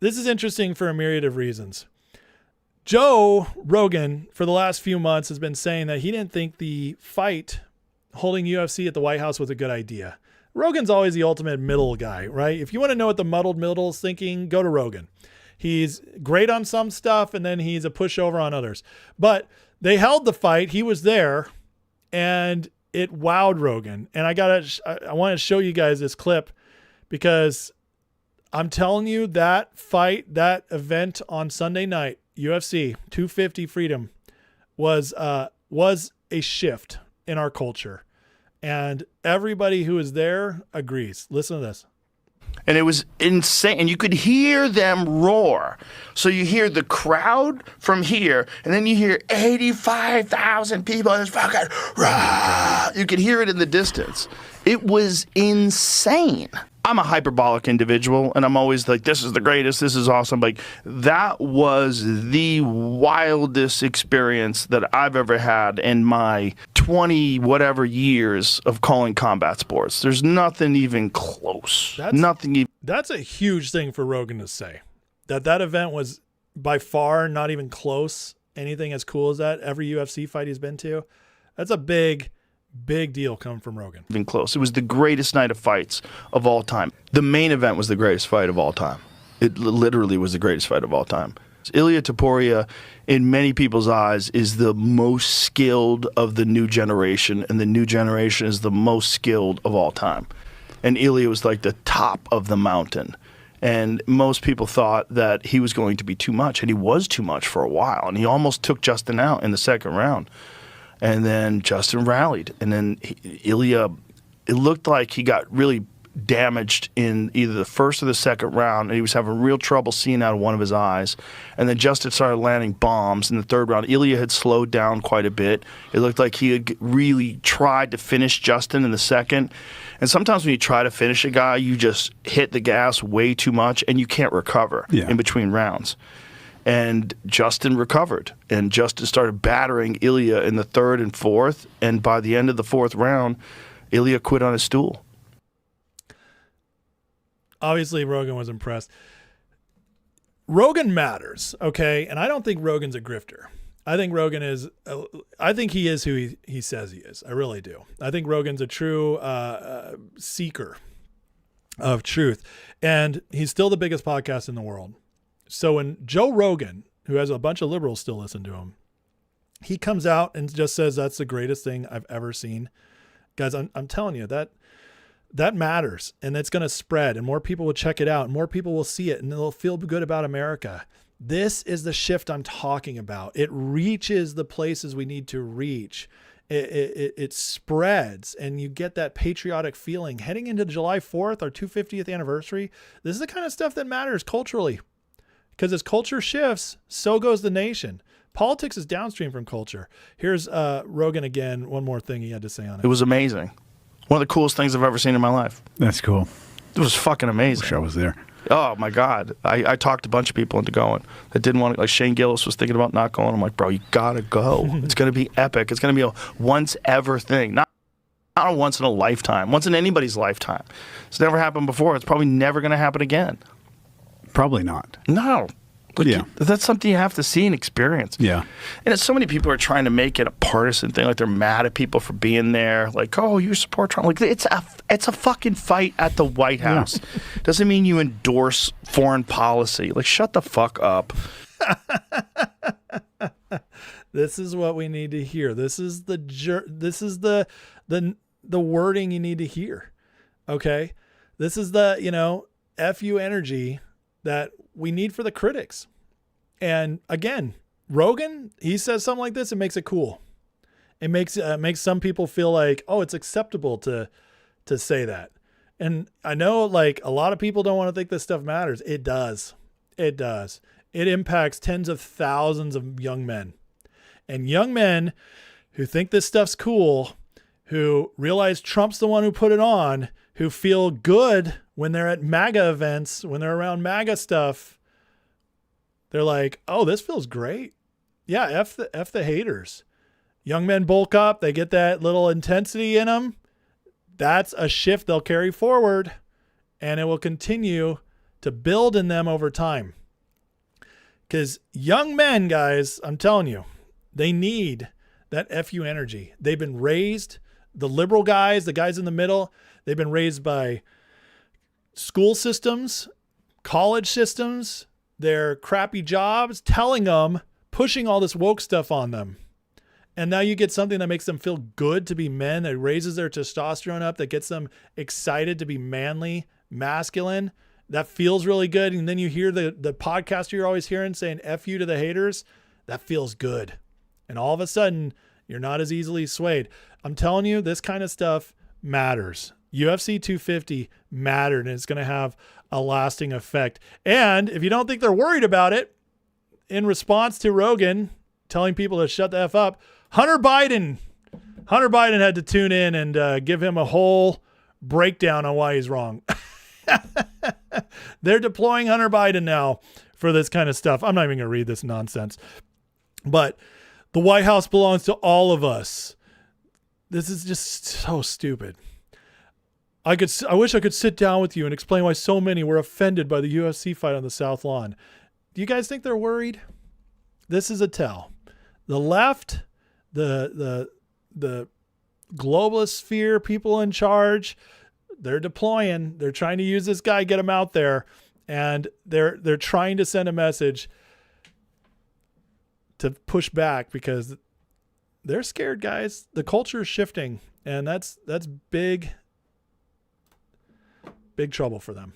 This is interesting for a myriad of reasons. Joe Rogan, for the last few months, has been saying that he didn't think the fight holding UFC at the White House was a good idea. Rogan's always the ultimate middle guy, right? If you want to know what the muddled middle is thinking, go to Rogan. He's great on some stuff, and then he's a pushover on others. But they held the fight. He was there, and it wowed Rogan. And I want to show you guys this clip because I'm telling you that fight, that event on Sunday night, UFC 250 Freedom, was a shift in our culture. And everybody who is there agrees. Listen to this. And it was insane. And you could hear them roar. So you hear the crowd from here, and then you hear 85,000 people just fucking rah! You could hear it in the distance. It was insane. I'm a hyperbolic individual, and I'm always like, this is the greatest, this is awesome. Like, that was the wildest experience that I've ever had in my 20 whatever years of calling combat sports. There's nothing even close. That's a huge thing for Rogan to say. That event was by far not even close. Anything as cool as that, every UFC fight he's been to. That's a big deal coming from Rogan. Even close. It was the greatest night of fights of all time. The main event was the greatest fight of all time. It literally was the greatest fight of all time. Ilia Topuria, in many people's eyes, is the most skilled of the new generation, and the new generation is the most skilled of all time. And Ilia was like the top of the mountain. And most people thought that he was going to be too much, and he was too much for a while. And he almost took Justin out in the second round. And then Justin rallied. And then Ilia, it looked like he got really damaged in either the first or the second round, and he was having real trouble seeing out of one of his eyes. And then Justin started landing bombs in the third round. Ilia had slowed down quite a bit. It looked like he had really tried to finish Justin in the second. And sometimes when you try to finish a guy, you just hit the gas way too much, and you can't recover in between rounds. And Justin recovered, and Justin started battering Ilia in the third and fourth, and by the end of the fourth round, Ilia quit on his stool. Obviously, Rogan was impressed. Rogan matters, okay? And I don't think Rogan's a grifter. I think Rogan is, I think he is who he says he is. I really do. I think Rogan's a true seeker of truth, and he's still the biggest podcast in the world. So when Joe Rogan, who has a bunch of liberals still listen to him, he comes out and just says that's the greatest thing I've ever seen. Guys, I'm telling you, that matters, and it's going to spread, and more people will check it out, and more people will see it, and they'll feel good about America. This is the shift I'm talking about. It reaches the places we need to reach. It spreads, and you get that patriotic feeling. Heading into July 4th, our 250th anniversary, this is the kind of stuff that matters culturally. Because as culture shifts, so goes the nation. Politics is downstream from culture. Here's Rogan again. One more thing he had to say on it. It was amazing. One of the coolest things I've ever seen in my life. That's cool. It was fucking amazing. Wish I was there. Oh, my God. I talked a bunch of people into going that didn't want to. Like Shane Gillis was thinking about not going. I'm like, bro, you got to go. It's going to be epic. It's going to be a once-ever thing. Not a once in a lifetime. Once in anybody's lifetime. It's never happened before. It's probably never going to happen again. Probably not. No. Like, that's something you have to see and experience. Yeah. And so many people are trying to make it a partisan thing. Like, they're mad at people for being there. Like, oh, you support Trump. Like, it's a fucking fight at the White House. Yeah. Doesn't mean you endorse foreign policy. Like, shut the fuck up. This is what we need to hear. This is the wording you need to hear. Okay? This is the, F you energy that we need for the critics. And again, Rogan, he says something like this, it makes it cool. It makes some people feel like, oh, it's acceptable to say that. And I know, like, a lot of people don't want to think this stuff matters. It does. It does. It impacts tens of thousands of young men. And young men who think this stuff's cool, who realize Trump's the one who put it on, who feel good when they're at MAGA events, when they're around MAGA stuff, they're like, oh, this feels great. Yeah, F the haters. Young men bulk up. They get that little intensity in them. That's a shift they'll carry forward, and it will continue to build in them over time. Because young men, guys, I'm telling you, they need that FU energy. They've been raised, the liberal guys, the guys in the middle, they've been raised by school systems, college systems, their crappy jobs, telling them, pushing all this woke stuff on them. And now you get something that makes them feel good to be men, that raises their testosterone up, that gets them excited to be manly, masculine. That feels really good. And then you hear the podcaster you're always hearing saying F you to the haters. That feels good. And all of a sudden, you're not as easily swayed. I'm telling you, this kind of stuff matters. UFC 250 mattered, and it's going to have a lasting effect. And if you don't think they're worried about it, in response to Rogan telling people to shut the F up, Hunter Biden had to tune in and give him a whole breakdown on why he's wrong. They're deploying Hunter Biden now for this kind of stuff. I'm not even going to read this nonsense. But the White House belongs to all of us. This is just so stupid. I wish I could sit down with you and explain why so many were offended by the UFC fight on the South Lawn. Do you guys think they're worried? This is a tell. The left, the globalist sphere, people in charge, they're deploying. They're trying to use this guy, get him out there, and they're trying to send a message to push back because they're scared, guys. The culture is shifting, and that's big trouble for them.